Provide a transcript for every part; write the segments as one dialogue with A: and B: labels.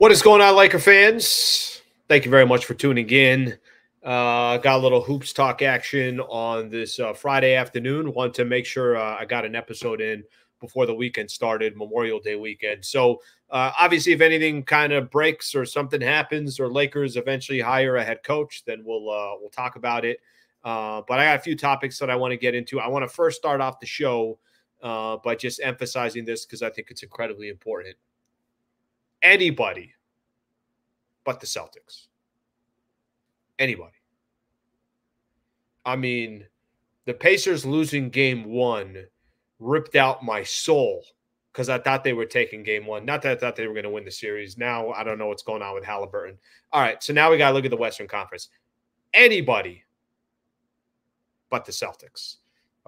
A: What is going on, Laker fans? Thank you very much for tuning in. Got a little hoops talk action on this Friday afternoon. Want to make sure I got an episode in before the weekend started, Memorial Day weekend. So obviously, if anything kind of breaks or something happens, or Lakers eventually hire a head coach, then we'll talk about it. But I got a few topics that I want to get into. I want to first start off the show by just emphasizing this because I think it's incredibly important. Anybody but the Celtics. Anybody. I mean, the Pacers losing game one ripped out my soul because I thought they were taking game one. Not that I thought they were going to win the series. Now I don't know what's going on with Halliburton. All right, so now we got to look at the Western Conference. Anybody but the Celtics.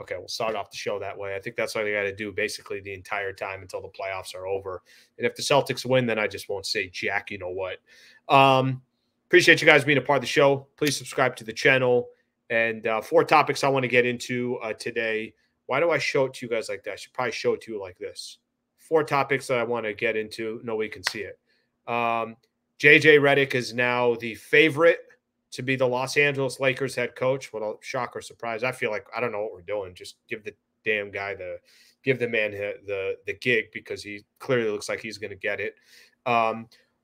A: Okay, we'll start off the show that way. I think that's what I got to do basically the entire time until the playoffs are over. And if the Celtics win, then I just won't say jack, you know what. Appreciate you guys being a part of the show. Please subscribe to the channel. And 4 topics I want to get into today. Why do I show it to you guys like that? I should probably show it to you like this. 4 topics that I want to get into. Nobody can see it. JJ Redick is now the favorite to be the Los Angeles Lakers head coach. What a shock or surprise. I feel like I don't know what we're doing. Just give the damn guy give the man the gig because he clearly looks like he's going to get it.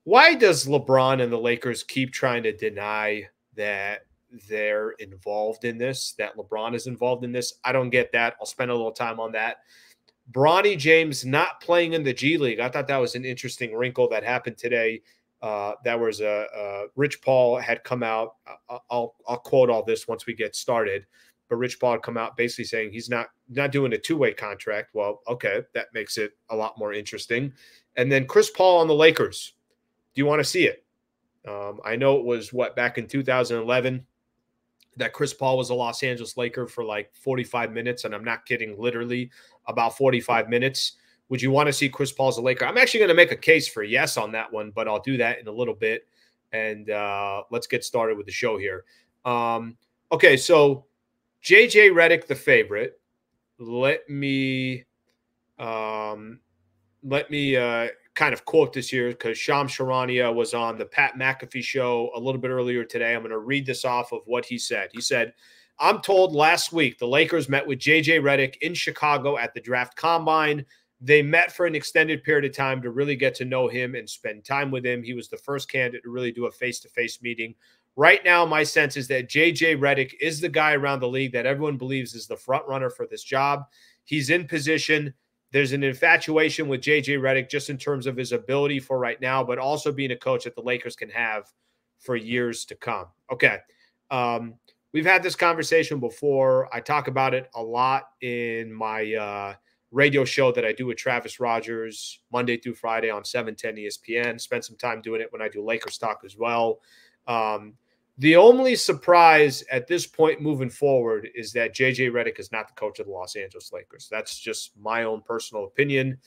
A: Why does LeBron and the Lakers keep trying to deny that they're involved in this, that LeBron is involved in this? I don't get that. I'll spend a little time on that. Bronny James not playing in the G League. I thought that was an interesting wrinkle that happened today. That was Rich Paul had come out. I'll quote all this once we get started. But Rich Paul had come out basically saying he's not doing a 2-way contract. Well, okay, that makes it a lot more interesting. And then Chris Paul on the Lakers. Do you want to see it? I know it was back in 2011 that Chris Paul was a Los Angeles Laker for like 45 minutes, and I'm not kidding, literally about 45 minutes. Would you want to see Chris Paul as a Laker? I'm actually going to make a case for yes on that one, but I'll do that in a little bit. And let's get started with the show here. Okay, so JJ Redick, the favorite. Let me kind of quote this here because Shams Charania was on the Pat McAfee show a little bit earlier today. I'm going to read this off of what he said. He said, "I'm told last week the Lakers met with JJ Redick in Chicago at the draft combine. They met for an extended period of time to really get to know him and spend time with him. He was the first candidate to really do a face-to-face meeting. Right now, my sense is that JJ Redick is the guy around the league that everyone believes is the front runner for this job. He's in position. There's an infatuation with JJ Redick just in terms of his ability for right now, but also being a coach that the Lakers can have for years to come." Okay. We've had this conversation before. I talk about it a lot in my radio show that I do with Travis Rogers Monday through Friday on 710 ESPN. Spend some time doing it when I do Lakers talk as well. The only surprise at this point moving forward is that JJ Redick is not the coach of the Los Angeles Lakers. That's just my own personal opinion.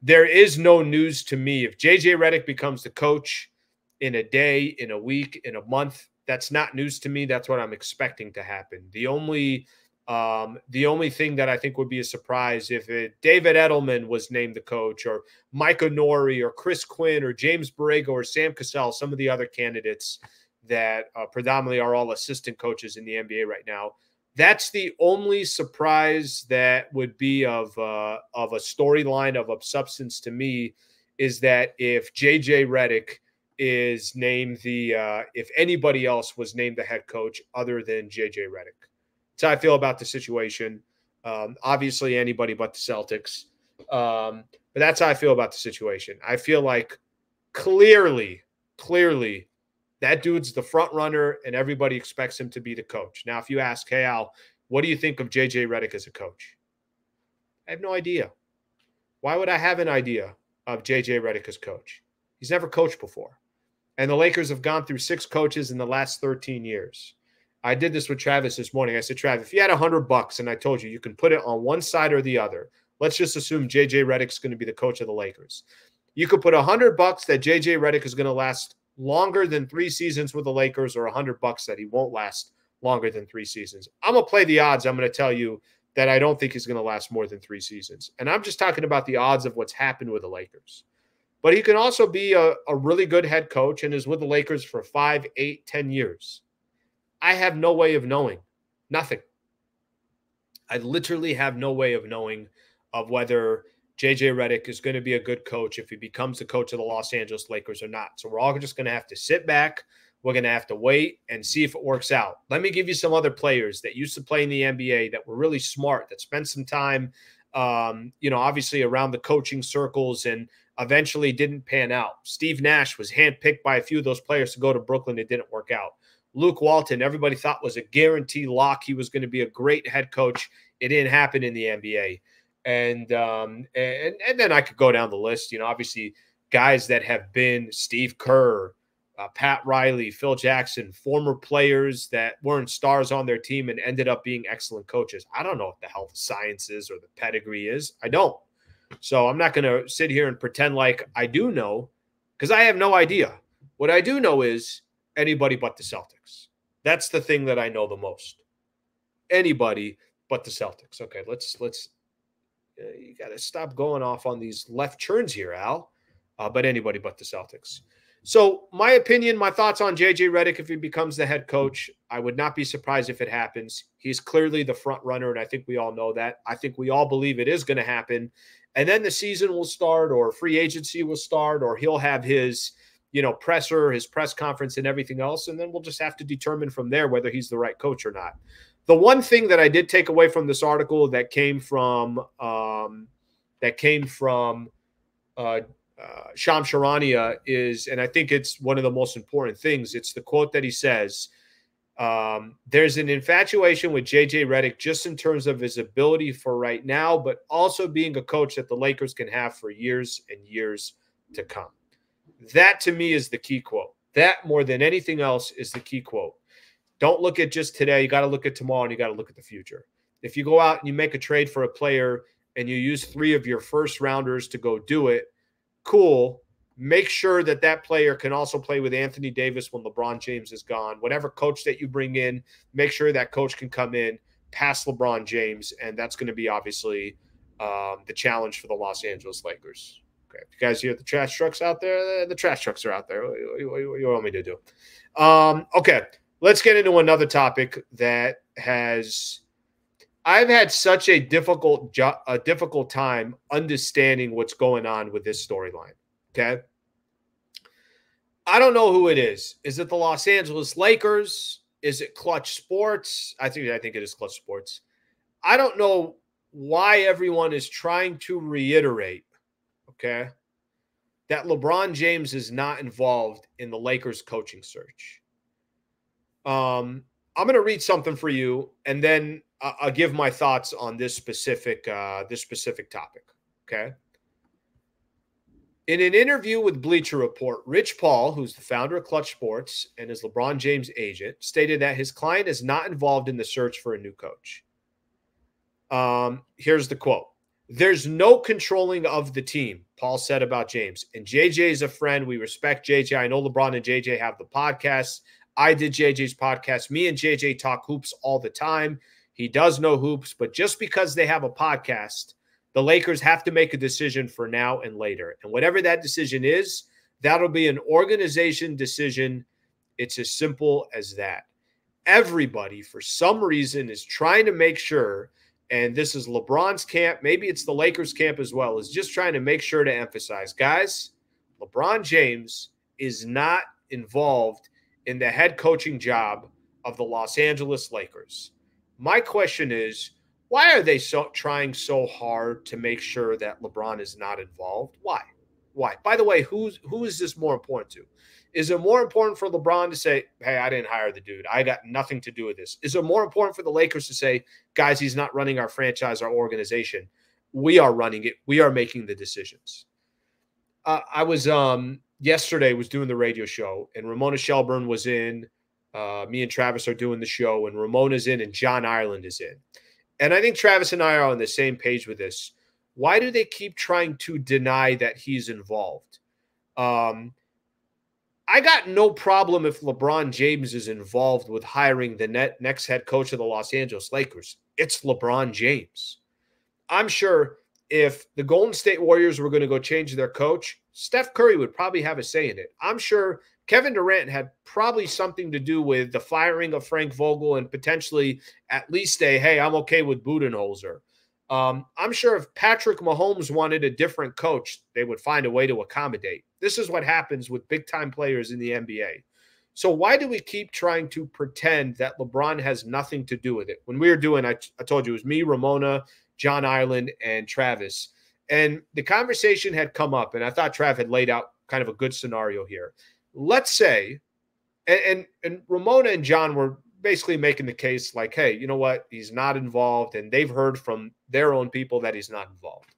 A: There is no news to me. If JJ Redick becomes the coach in a day, in a week, in a month, that's not news to me. That's what I'm expecting to happen. The only thing that I think would be a surprise if David Edelman was named the coach, or Micah Nori, or Chris Quinn, or James Borrego, or Sam Cassell, some of the other candidates that predominantly are all assistant coaches in the NBA right now. That's the only surprise that would be of a storyline of substance to me, is that if JJ Redick is named if anybody else was named the head coach other than JJ Redick. That's how I feel about the situation. Obviously, anybody but the Celtics. But that's how I feel about the situation. I feel like clearly, that dude's the front runner, and everybody expects him to be the coach. Now, if you ask, hey, Al, what do you think of JJ Redick as a coach? I have no idea. Why would I have an idea of JJ Redick as coach? He's never coached before. And the Lakers have gone through 6 coaches in the last 13 years. I did this with Travis this morning. I said, Trav, if you had $100 and I told you can put it on one side or the other, let's just assume JJ Redick's going to be the coach of the Lakers. You could put $100 that JJ Redick is going to last longer than 3 seasons with the Lakers, or $100 that he won't last longer than 3 seasons. I'm going to play the odds. I'm going to tell you that I don't think he's going to last more than 3 seasons. And I'm just talking about the odds of what's happened with the Lakers. but he can also be a really good head coach and is with the Lakers for 5, 8, 10 years. I have no way of knowing. Nothing. I literally have no way of knowing of whether JJ Redick is going to be a good coach if he becomes the coach of the Los Angeles Lakers or not. So we're all just going to have to sit back. We're going to have to wait and see if it works out. Let me give you some other players that used to play in the NBA that were really smart, that spent some time, obviously around the coaching circles and eventually didn't pan out. Steve Nash was handpicked by a few of those players to go to Brooklyn. It didn't work out. Luke Walton, everybody thought was a guarantee lock. He was going to be a great head coach. It didn't happen in the NBA. And then I could go down the list, obviously guys that have been Steve Kerr, Pat Riley, Phil Jackson, former players that weren't stars on their team and ended up being excellent coaches. I don't know what the hell the science is or the pedigree is. I don't. So I'm not going to sit here and pretend like I do know, because I have no idea. What I do know is anybody but the Celtics. That's the thing that I know the most. Anybody but the Celtics. Okay, let's you got to stop going off on these left turns here, Al. But anybody but the Celtics. So my opinion, my thoughts on JJ Redick, if he becomes the head coach, I would not be surprised if it happens. He's clearly the front runner, and I think we all know that. I think we all believe it is going to happen. And then the season will start, or free agency will start, or he'll have his, presser, his press conference and everything else. And then we'll just have to determine from there whether he's the right coach or not. The one thing that I did take away from this article that came from Shams Charania is, and I think it's one of the most important things, it's the quote that he says, there's an infatuation with JJ Redick just in terms of his ability for right now, but also being a coach that the Lakers can have for years and years to come. That to me is the key quote. That more than anything else is the key quote. Don't look at just today. You got to look at tomorrow and you got to look at the future. If you go out and you make a trade for a player and you use 3 of your first rounders to go do it, cool. Make sure that that player can also play with Anthony Davis when LeBron James is gone. Whatever coach that you bring in, make sure that coach can come in past LeBron James, and that's going to be obviously the challenge for the Los Angeles Lakers. Okay, if you guys hear the trash trucks out there, the trash trucks are out there. What do you want me to do? Okay, let's get into another topic that I've had such a difficult time understanding what's going on with this storyline. Okay. I don't know who it is. Is it the Los Angeles Lakers? Is it Clutch Sports? I think it is Clutch Sports. I don't know why everyone is trying to reiterate, okay, that LeBron James is not involved in the Lakers coaching search. I'm going to read something for you, and then I'll give my thoughts on this specific topic. Okay. In an interview with Bleacher Report, Rich Paul, who's the founder of Clutch Sports and is LeBron James' agent, stated that his client is not involved in the search for a new coach. Here's the quote. "There's no controlling of the team," Paul said about James. "And JJ is a friend. We respect JJ. I know LeBron and JJ have the podcast. I did JJ's podcast. Me and JJ talk hoops all the time. He does know hoops, but just because they have a podcast, the Lakers have to make a decision for now and later. And whatever that decision is, that'll be an organization decision. It's as simple as that." Everybody, for some reason, is trying to make sure, and this is LeBron's camp, maybe it's the Lakers camp as well, is just trying to make sure to emphasize, guys, LeBron James is not involved in the head coaching job of the Los Angeles Lakers. My question is, why are they trying so hard to make sure that LeBron is not involved? Why? By the way, who is this more important to? Is it more important for LeBron to say, hey, I didn't hire the dude, I got nothing to do with this? Is it more important for the Lakers to say, guys, he's not running our franchise, our organization? We are running it. We are making the decisions. I was yesterday was doing the radio show, and Ramona Shelburne was in. Me and Travis are doing the show, and Ramona's in, and John Ireland is in. And I think Travis and I are on the same page with this. Why do they keep trying to deny that he's involved? I got no problem if LeBron James is involved with hiring the next head coach of the Los Angeles Lakers. It's LeBron James. I'm sure if the Golden State Warriors were going to go change their coach, Steph Curry would probably have a say in it. I'm sure Kevin Durant had probably something to do with the firing of Frank Vogel and potentially at least a, hey, I'm okay with Budenholzer. I'm sure if Patrick Mahomes wanted a different coach, they would find a way to accommodate. This is what happens with big-time players in the NBA. So why do we keep trying to pretend that LeBron has nothing to do with it? When we were doing, I told you, it was me, Ramona, John Ireland, and Travis. And the conversation had come up, and I thought Trav had laid out kind of a good scenario here. Let's say, and Ramona and John were basically making the case like, hey, you know what? He's not involved, and they've heard from their own people that he's not involved.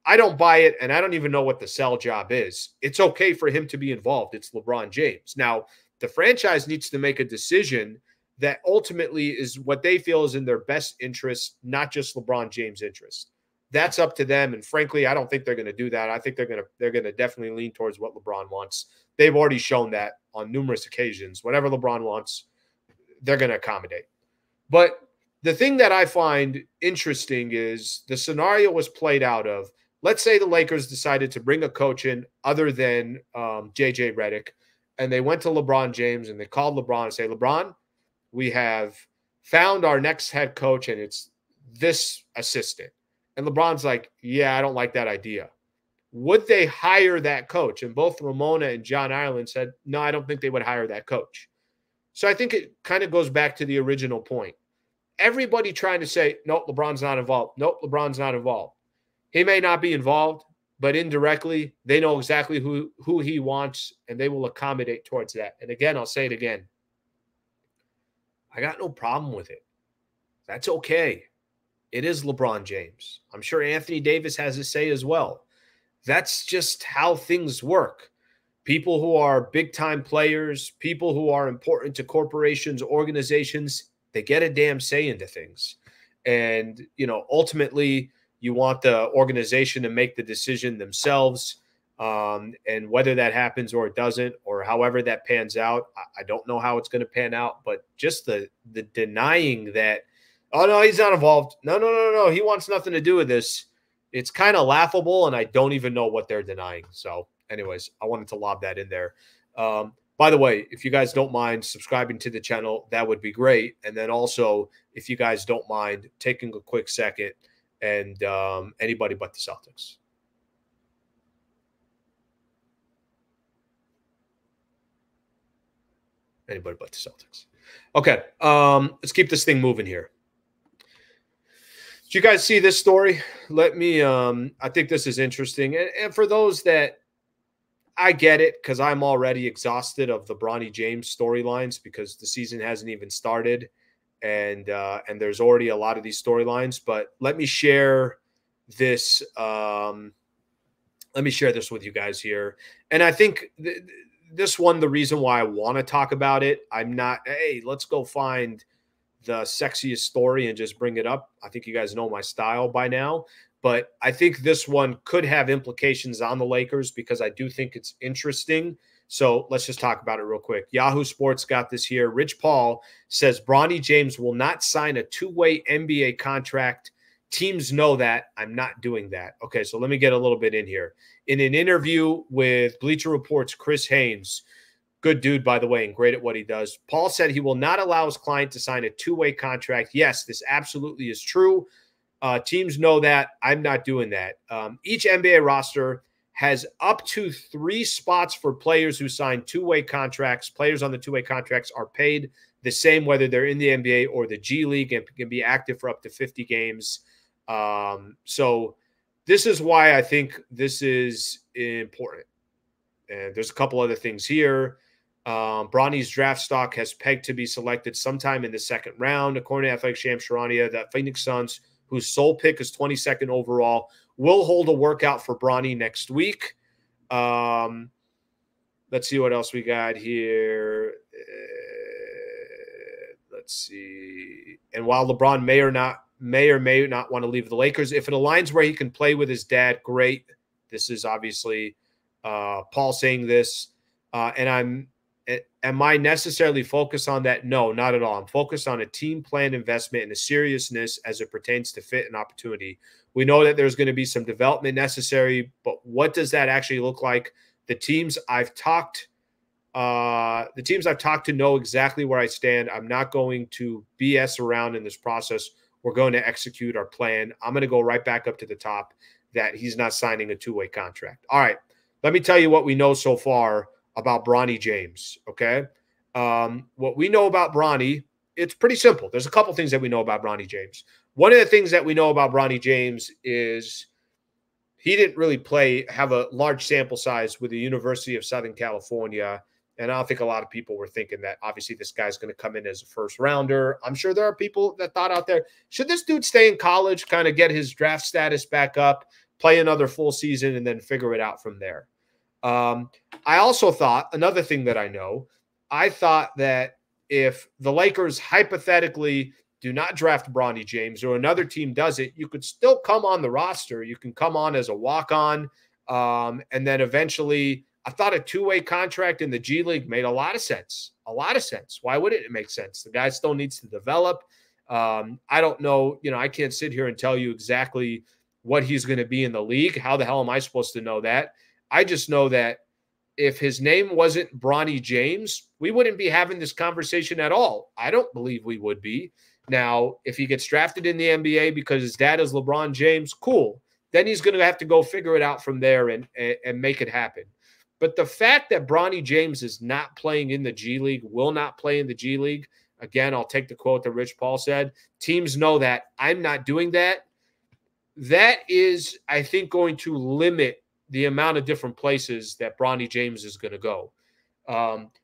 A: I don't buy it, and I don't even know what the sell job is. It's okay for him to be involved. It's LeBron James. Now, the franchise needs to make a decision that ultimately is what they feel is in their best interest, not just LeBron James' interest. That's up to them. And frankly, I don't think they're going to do that. I think they're going to definitely lean towards what LeBron wants. They've already shown that on numerous occasions. Whatever LeBron wants, they're going to accommodate. But the thing that I find interesting is the scenario was played out of, let's say the Lakers decided to bring a coach in other than JJ Redick, and they went to LeBron James and they called LeBron and say, LeBron, we have found our next head coach and it's this assistant. And LeBron's like, yeah, I don't like that idea. Would they hire that coach? And both Ramona and John Ireland said, no, I don't think they would hire that coach. So I think it kind of goes back to the original point. Everybody trying to say, nope, LeBron's not involved. Nope, LeBron's not involved. He may not be involved, but indirectly, they know exactly who he wants, and they will accommodate towards that. And again, I'll say it again. I got no problem with it. That's okay. It is LeBron James. I'm sure Anthony Davis has a say as well. That's just how things work. People who are big-time players, people who are important to corporations, organizations, they get a damn say into things. And, you know, ultimately, you want the organization to make the decision themselves. And whether that happens or it doesn't, or however that pans out, I don't know how it's going to pan out. But just the denying that, oh, no, he's not involved. No. He wants nothing to do with this. It's kind of laughable, and I don't even know what they're denying. So anyways, I wanted to lob that in there. By the way, if you guys don't mind subscribing to the channel, that would be great. And then also, if you guys don't mind taking a quick second and anybody but the Celtics. Anybody but the Celtics. Okay, let's keep this thing moving here. Did you guys see this story? Let me, I think this is interesting. And for those that, I get it, because I'm already exhausted of the Bronny James storylines because the season hasn't even started. And there's already a lot of these storylines. But let me share this. Let me share this with you guys here. And I think this one, the reason why I want to talk about it, I'm not, hey, let's go find the sexiest story and just bring it up. I think you guys know my style by now. But I think this one could have implications on the Lakers because I do think it's interesting. So let's just talk about it real quick. Yahoo Sports got this here. Rich Paul says Bronny James will not sign a two-way NBA contract. Teams know that. I'm not doing that. Okay, so let me get a little bit in here. In an interview with Bleacher Report's Chris Haynes, good dude, by the way, and great at what he does, Paul said he will not allow his client to sign a two-way contract. Yes, this absolutely is true. Teams know that. I'm not doing that. Each NBA roster has up to 3 spots for players who sign two-way contracts. Players on the two-way contracts are paid the same whether they're in the NBA or the G League and can be active for up to 50 games. So this is why I think this is important. And there's a couple other things here. Bronny's draft stock has pegged to be selected sometime in the second round. According to Athletic Shams Charania, the Phoenix Suns, whose sole pick is 22nd overall, will hold a workout for Bronny next week. Let's see what else we got here. Let's see. And while LeBron may or may not want to leave the Lakers, if it aligns where he can play with his dad, great. This is obviously Paul saying this. Am I necessarily focused on that? No, not at all. I'm focused on a team plan investment and a seriousness as it pertains to fit and opportunity. We know that there's going to be some development necessary, but what does that actually look like? The teams I've talked to know exactly where I stand. I'm not going to BS around in this process. We're going to execute our plan. I'm going to go right back up to the top that he's not signing a two-way contract. All right. Let me tell you what we know so far about Bronny James, okay? What we know about Bronny, it's pretty simple. There's a couple things that we know about Bronny James. One of the things that we know about Bronny James is he didn't really have a large sample size with the University of Southern California. And I don't think a lot of people were thinking that obviously this guy's going to come in as a first rounder. I'm sure there are people that thought out there, should this dude stay in college, kind of get his draft status back up, play another full season, and then figure it out from there? I also thought, another thing that I thought that if the Lakers hypothetically do not draft Bronny James or another team does it, you could still come on the roster. You can come on as a walk-on. And then eventually, I thought a two-way contract in the G League made a lot of sense. A lot of sense. Why wouldn't it make sense? The guy still needs to develop. I don't know. I can't sit here and tell you exactly what he's going to be in the league. How the hell am I supposed to know that? I just know that if his name wasn't Bronny James, we wouldn't be having this conversation at all. I don't believe we would be. Now, if he gets drafted in the NBA because his dad is LeBron James, cool. Then he's going to have to go figure it out from there and make it happen. But the fact that Bronny James is not playing in the G League, will not play in the G League, again, I'll take the quote that Rich Paul said, teams know that I'm not doing that. That is, I think, going to limit the amount of different places that Bronny James is going to go.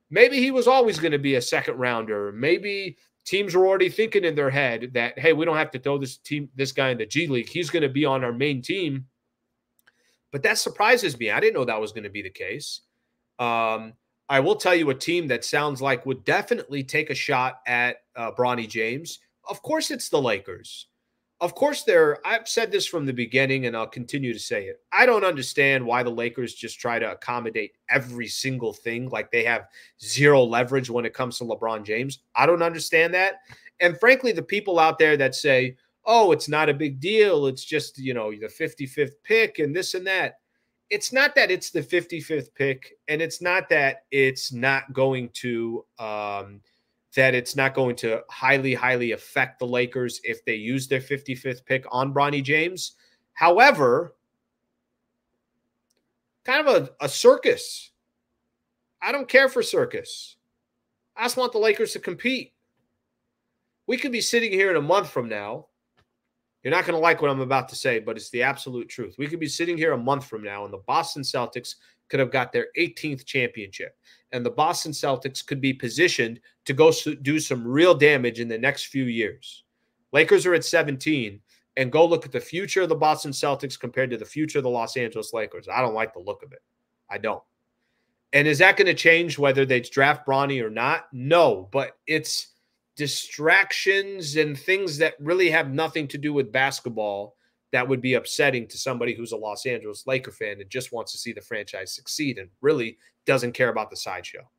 A: Maybe he was always going to be a second rounder. Maybe teams were already thinking in their head that, hey, we don't have to throw this guy in the G League. He's going to be on our main team. But that surprises me. I didn't know that was going to be the case. I will tell you a team that sounds like would definitely take a shot at Bronny James. Of course, it's the Lakers. Of course, I've said this from the beginning, and I'll continue to say it. I don't understand why the Lakers just try to accommodate every single thing, like they have zero leverage when it comes to LeBron James. I don't understand that. And frankly, the people out there that say, oh, it's not a big deal, it's just, the 55th pick and this and that. It's not that it's the 55th pick, and it's not that it's not going to highly, highly affect the Lakers if they use their 55th pick on Bronny James. However, kind of a circus. I don't care for circus. I just want the Lakers to compete. We could be sitting here in a month from now. You're not going to like what I'm about to say, but it's the absolute truth. We could be sitting here a month from now, and the Boston Celtics could have got their 18th championship. And the Boston Celtics could be positioned to go do some real damage in the next few years. Lakers are at 17, and go look at the future of the Boston Celtics compared to the future of the Los Angeles Lakers. I don't like the look of it. I don't. And is that going to change whether they draft Bronny or not? No, but it's distractions and things that really have nothing to do with basketball that would be upsetting to somebody who's a Los Angeles Laker fan and just wants to see the franchise succeed and really doesn't care about the sideshow.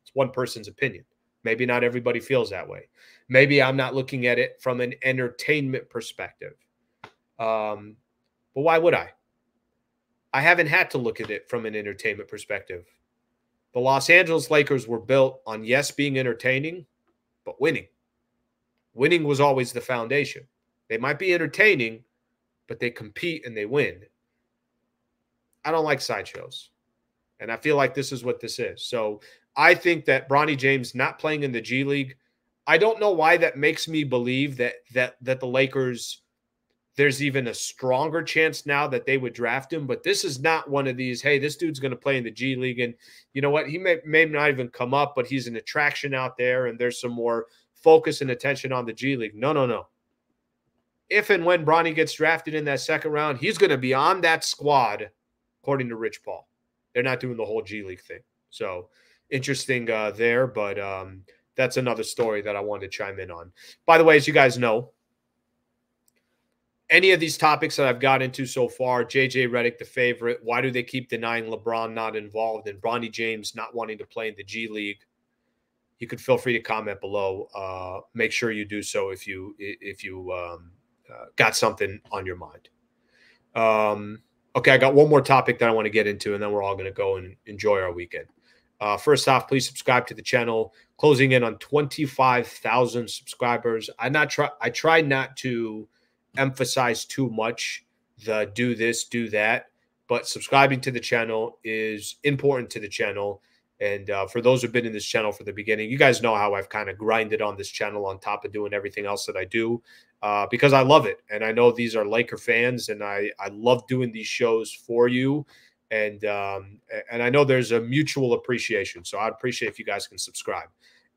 A: It's one person's opinion. Maybe not everybody feels that way. Maybe I'm not looking at it from an entertainment perspective. But why would I? I haven't had to look at it from an entertainment perspective. The Los Angeles Lakers were built on, yes, being entertaining, but winning. Winning was always the foundation. They might be entertaining, but they compete and they win. I don't like sideshows. And I feel like this is what this is. So I think that Bronny James not playing in the G League, I don't know why that makes me believe that the Lakers, there's even a stronger chance now that they would draft him. But this is not one of these, hey, this dude's going to play in the G League. And you know what? He may not even come up, but he's an attraction out there. And there's some more focus and attention on the G League. No. If and when Bronny gets drafted in that second round, he's going to be on that squad, according to Rich Paul. They're not doing the whole G League thing. So interesting there, but that's another story that I wanted to chime in on. By the way, as you guys know, any of these topics that I've got into so far, JJ Redick, the favorite, why do they keep denying LeBron not involved, and Bronny James not wanting to play in the G League, you could feel free to comment below. Make sure you do so if you got something on your mind. Okay, I got one more topic that I want to get into, and then we're all going to go and enjoy our weekend. First off, please subscribe to the channel. Closing in on 25,000 subscribers. I try not to emphasize too much the do this, do that, but subscribing to the channel is important to the channel. And for those who've been in this channel from the beginning, you guys know how I've kind of grinded on this channel on top of doing everything else that I do because I love it. And I know these are Laker fans, and I love doing these shows for you. And I know there's a mutual appreciation. So I'd appreciate if you guys can subscribe.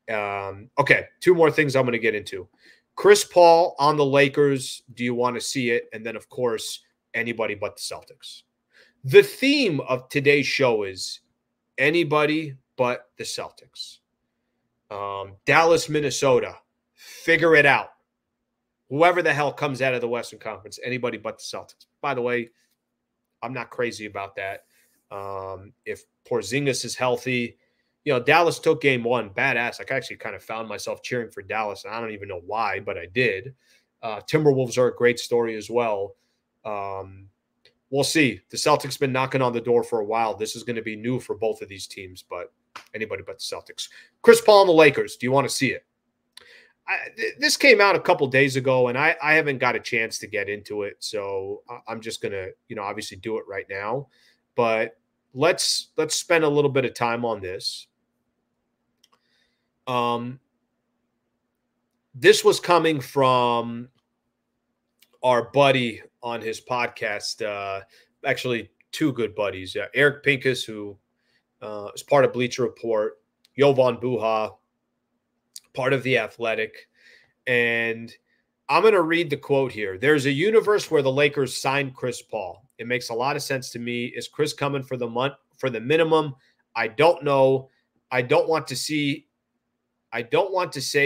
A: Okay, two more things I'm going to get into. Chris Paul on the Lakers. Do you want to see it? And then, of course, anybody but the Celtics. The theme of today's show is anybody but the Celtics. Dallas, Minnesota. Figure it out. Whoever the hell comes out of the Western Conference, anybody but the Celtics. By the way, I'm not crazy about that. If Porzingis is healthy, Dallas took game one. Badass. I actually kind of found myself cheering for Dallas. And I don't even know why, but I did. Timberwolves are a great story as well. We'll see. The Celtics been knocking on the door for a while. This is going to be new for both of these teams, but anybody but the Celtics. Chris Paul and the Lakers. Do you want to see it? This came out a couple days ago, and I haven't got a chance to get into it, so I'm just going to, obviously do it right now. But let's spend a little bit of time on this. This was coming from our buddy on his podcast, actually two good buddies, Eric Pincus, who is part of Bleacher Report, Jovan Buha, part of The Athletic. And I'm going to read the quote here. There's a universe where the Lakers signed Chris Paul. It makes a lot of sense to me. Is Chris coming for the minimum? I don't know. I don't want to say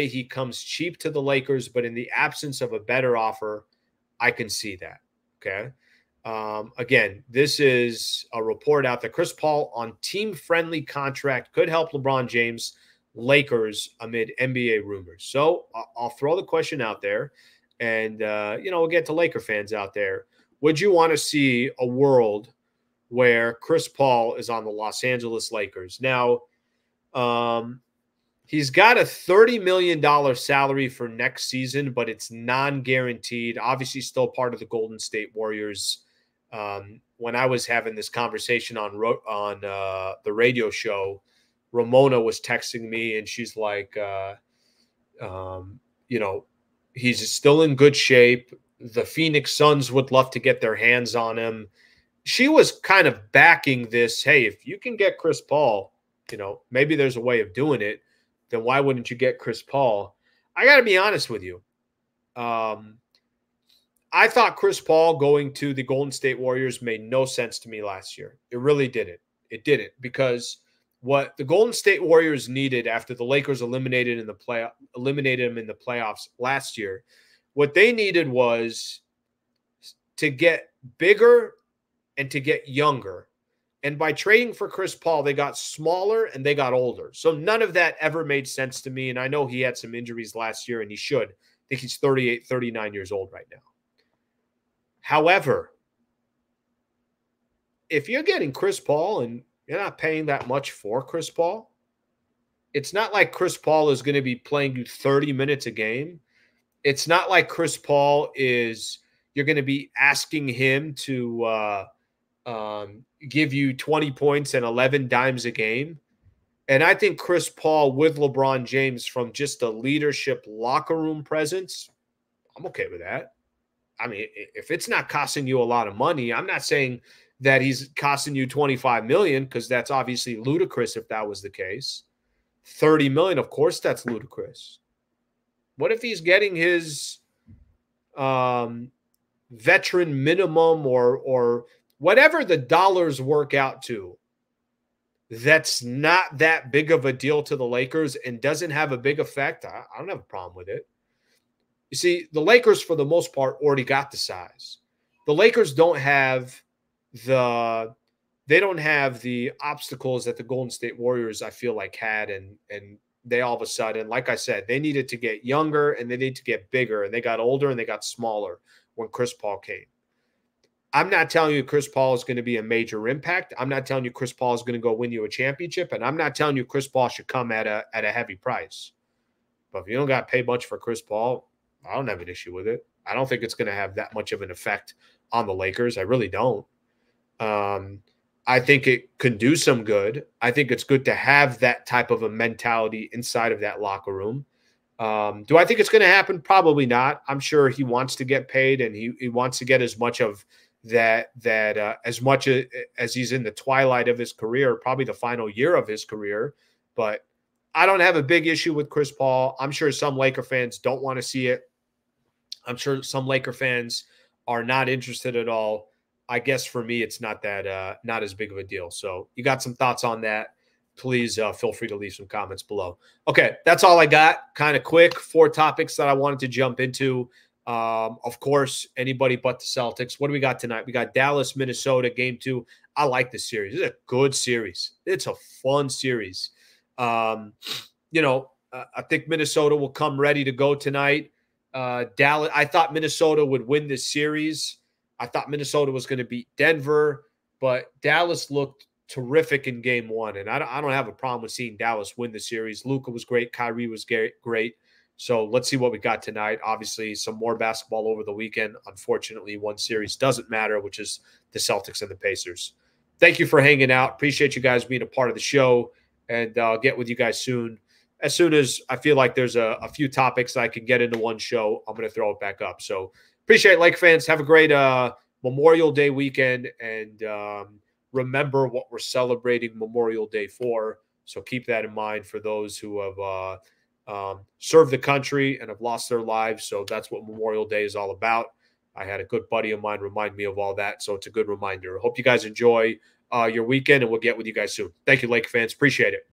A: he comes cheap to the Lakers, but in the absence of a better offer, I can see that. Okay. Again, this is a report out that Chris Paul on team-friendly contract could help LeBron James Lakers amid NBA rumors. So I'll throw the question out there, and we'll get to Laker fans out there. Would you want to see a world where Chris Paul is on the Los Angeles Lakers? Now, he's got a $30 million salary for next season, but it's non-guaranteed. Obviously, still part of the Golden State Warriors. When I was having this conversation on the radio show, Ramona was texting me, and she's like, he's still in good shape. The Phoenix Suns would love to get their hands on him. She was kind of backing this. Hey, if you can get Chris Paul, maybe there's a way of doing it. Then why wouldn't you get Chris Paul? I got to be honest with you. I thought Chris Paul going to the Golden State Warriors made no sense to me last year. It really didn't. It didn't, because what the Golden State Warriors needed after the Lakers eliminated them in the playoffs last year, what they needed was to get bigger and to get younger. And by trading for Chris Paul, they got smaller and they got older. So none of that ever made sense to me. And I know he had some injuries last year, and he should. I think he's 38, 39 years old right now. However, if you're getting Chris Paul and you're not paying that much for Chris Paul, it's not like Chris Paul is going to be playing you 30 minutes a game. It's not like Chris Paul you're going to be asking him to give you 20 points and 11 dimes a game. And I think Chris Paul with LeBron James, from just a leadership locker room presence, I'm okay with that. I mean, if it's not costing you a lot of money, I'm not saying that he's costing you $25 million, because that's obviously ludicrous if that was the case. $30 million, of course, that's ludicrous. What if he's getting his veteran minimum or whatever the dollars work out to? That's not that big of a deal to the Lakers and doesn't have a big effect. I don't have a problem with it. You see, the Lakers, for the most part, already got the size. The Lakers don't have the obstacles that the Golden State Warriors, I feel like, had and they all of a sudden, like I said, they needed to get younger and they need to get bigger, and they got older and they got smaller when Chris Paul came. I'm not telling you Chris Paul is going to be a major impact. I'm not telling you Chris Paul is going to go win you a championship, and I'm not telling you Chris Paul should come at a heavy price. But if you don't got to pay much for Chris Paul, I don't have an issue with it. I don't think it's going to have that much of an effect on the Lakers. I really don't. I think it can do some good. I think it's good to have that type of a mentality inside of that locker room. Do I think it's going to happen? Probably not. I'm sure he wants to get paid, and he wants to get as much of that as much as he's in the twilight of his career, probably the final year of his career. But I don't have a big issue with Chris Paul. I'm sure some Laker fans don't want to see it. I'm sure some Laker fans are not interested at all. I guess for me, it's not that not as big of a deal. So you got some thoughts on that? Please feel free to leave some comments below. Okay, that's all I got. Kind of quick, 4 topics that I wanted to jump into. Of course, anybody but the Celtics. What do we got tonight? We got Dallas, Minnesota, game 2. I like this series. It's a good series. It's a fun series. I think Minnesota will come ready to go tonight. Dallas, I thought Minnesota would win this series. I thought Minnesota was going to beat Denver, but Dallas looked terrific in game 1, and I don't have a problem with seeing Dallas win the series. Luka was great. Kyrie was great. So let's see what we got tonight. Obviously, some more basketball over the weekend. Unfortunately, one series doesn't matter, which is the Celtics and the Pacers. Thank you for hanging out. Appreciate you guys being a part of the show, and I'll get with you guys soon. As soon as I feel like there's a few topics I can get into one show, I'm going to throw it back up. So appreciate it, Lake fans. Have a great Memorial Day weekend, and remember what we're celebrating Memorial Day for. So keep that in mind for those who have served the country and have lost their lives. So that's what Memorial Day is all about. I had a good buddy of mine remind me of all that, so it's a good reminder. Hope you guys enjoy your weekend, and we'll get with you guys soon. Thank you, Lake fans. Appreciate it.